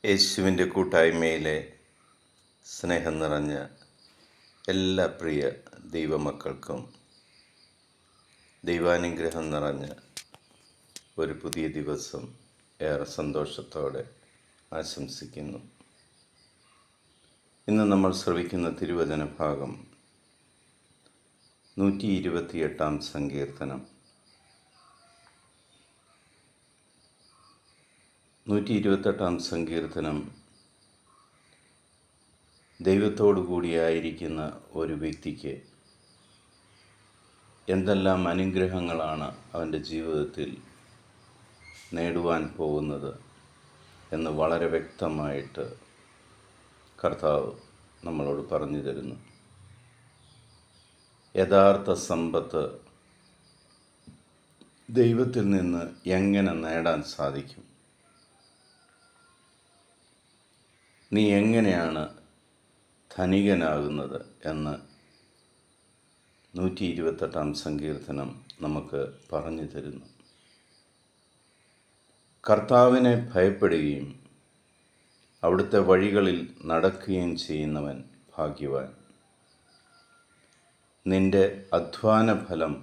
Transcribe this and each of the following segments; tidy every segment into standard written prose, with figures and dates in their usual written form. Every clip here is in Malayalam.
യേശുവിൻ്റെ കൂട്ടായ്മയിലെ സ്നേഹം നിറഞ്ഞ എല്ലാ പ്രിയ ദൈവമക്കൾക്കും ദൈവാനുഗ്രഹം നിറഞ്ഞ ഒരു പുതിയ ദിവസം ഏറെ സന്തോഷത്തോടെ ആശംസിക്കുന്നു. ഇന്ന് നമ്മൾ ശ്രവിക്കുന്ന തിരുവചന ഭാഗം 128 സങ്കീർത്തനം. 128 സങ്കീർത്തനം ദൈവത്തോടു കൂടിയായിരിക്കുന്ന ഒരു വ്യക്തിക്ക് എന്തെല്ലാം അനുഗ്രഹങ്ങളാണ് അവൻ്റെ ജീവിതത്തിൽ നേടുവാൻ പോകുന്നത് എന്ന് വളരെ വ്യക്തമായിട്ട് കർത്താവ് നമ്മളോട് പറഞ്ഞു തരുന്നു. യഥാർത്ഥ സമ്പത്ത് ദൈവത്തിൽ നിന്ന് എങ്ങനെ നേടാൻ സാധിക്കും? നീ എങ്ങനെയാണ് ധനികനാകുന്നത് എന്ന് 128 സങ്കീർത്തനം നമുക്ക് പറഞ്ഞു തരുന്നു. കർത്താവിനെ ഭയപ്പെടുകയും അവിടുത്തെ വഴികളിൽ നടക്കുകയും ചെയ്യുന്നവൻ ഭാഗ്യവാൻ. നിന്റെ അധ്വാന ഫലം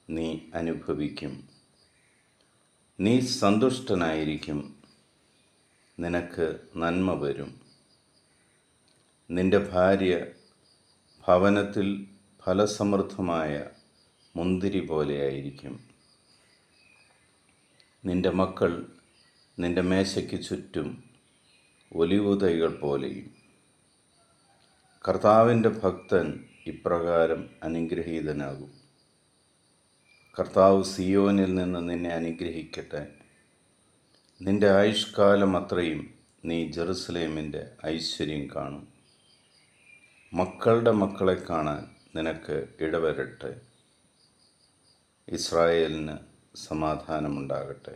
നീ അനുഭവിക്കും. നീ സന്തുഷ്ടനായിരിക്കും. നിനക്ക് നന്മ വരും. നിന്റെ ഭാര്യ ഭവനത്തിൽ ഫലസമൃദ്ധമായ മുന്തിരി പോലെയായിരിക്കും. നിന്റെ മക്കൾ നിന്റെ മേശയ്ക്ക് ചുറ്റും ഒലിവു തൈകൾ പോലെയും. കർത്താവിൻ്റെ ഭക്തൻ ഇപ്രകാരം അനുഗ്രഹീതനാകും. കർത്താവ് സിയോനിൽ നിന്ന് നിന്നെ അനുഗ്രഹിക്കട്ടെ. നിന്റെ ആയുഷ്കാലം അത്രയും നീ ജെറുസലേമിൻ്റെ ഐശ്വര്യം കാണും. മക്കളുടെ മക്കളെ കാണാൻ നിനക്ക് ഇടവരട്ടെ. ഇസ്രായേലിന് സമാധാനമുണ്ടാകട്ടെ.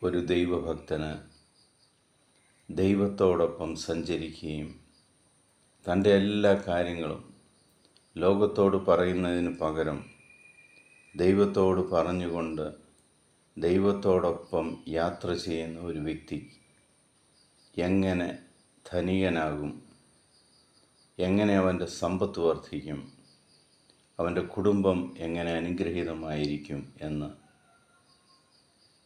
ഒരു ദൈവഭക്തന് ദൈവത്തോടൊപ്പം സഞ്ചരിക്കുകയും തൻ്റെ എല്ലാ കാര്യങ്ങളും ലോകത്തോട് പറയുന്നതിന് പകരം ദൈവത്തോട് പറഞ്ഞുകൊണ്ട് ദൈവത്തോടൊപ്പം യാത്ര ചെയ്യുന്ന ഒരു വ്യക്തി എങ്ങനെ ധനികനാകും? എങ്ങനെ അവൻ്റെ സമ്പത്ത് വർദ്ധിക്കും? അവൻ്റെ കുടുംബം എങ്ങനെ അനുഗ്രഹീതമായിരിക്കും എന്ന്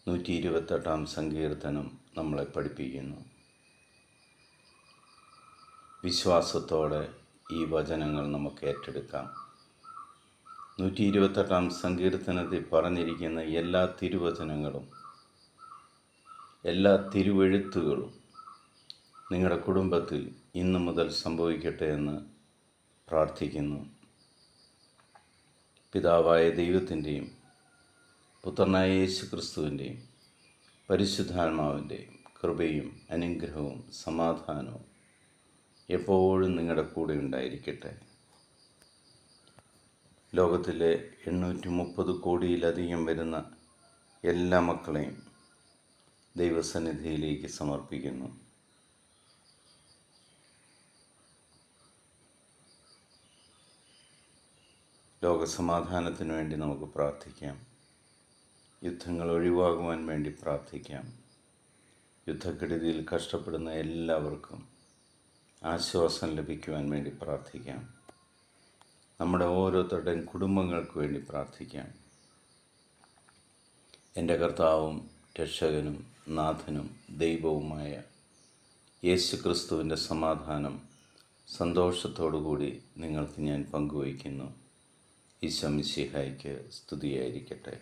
128 സങ്കീർത്തനം നമ്മളെ പഠിപ്പിക്കുന്നു. വിശ്വാസത്തോടെ ഈ വചനങ്ങൾ നമുക്ക് ഏറ്റെടുക്കാം. 128 സങ്കീർത്തനത്തിൽ പറഞ്ഞിരിക്കുന്ന എല്ലാ തിരുവചനങ്ങളും, എല്ലാ തിരുവെഴുത്തുകളും നിങ്ങളുടെ കുടുംബത്തിൽ ഇന്നു മുതൽ സംഭവിക്കട്ടെ എന്ന് പ്രാർത്ഥിക്കുന്നു. പിതാവായ ദൈവത്തിൻ്റെയും പുത്രനായ യേശു ക്രിസ്തുവിൻ്റെയും പരിശുദ്ധാത്മാവിൻ്റെയും കൃപയും അനുഗ്രഹവും സമാധാനവും എപ്പോഴും നിങ്ങളുടെ കൂടെ ഉണ്ടായിരിക്കട്ടെ. ലോകത്തിലെ 830 കോടിയിലധികം വരുന്ന എല്ലാ മക്കളെയും ദൈവസന്നിധിയിലേക്ക് സമർപ്പിക്കുന്നു. ലോകസമാധാനത്തിന് വേണ്ടി നമുക്ക് പ്രാർത്ഥിക്കാം. യുദ്ധങ്ങൾ ഒഴിവാകുവാൻ വേണ്ടി പ്രാർത്ഥിക്കാം. യുദ്ധക്കെടുതിയിൽ കഷ്ടപ്പെടുന്ന എല്ലാവർക്കും ആശ്വാസം ലഭിക്കുവാൻ വേണ്ടി പ്രാർത്ഥിക്കാം. നമ്മുടെ ഓരോരുത്തരുടെയും കുടുംബങ്ങൾക്ക് വേണ്ടി പ്രാർത്ഥിക്കാം. എൻ്റെ കർത്താവും രക്ഷകനും നാഥനും ദൈവവുമായ യേശു ക്രിസ്തുവിൻ്റെ സമാധാനം സന്തോഷത്തോടുകൂടി നിങ്ങൾക്ക് ഞാൻ പങ്കുവയ്ക്കുന്നു. ഈശോ മിശിഹായ്ക്ക് സ്തുതിയായിരിക്കട്ടെ.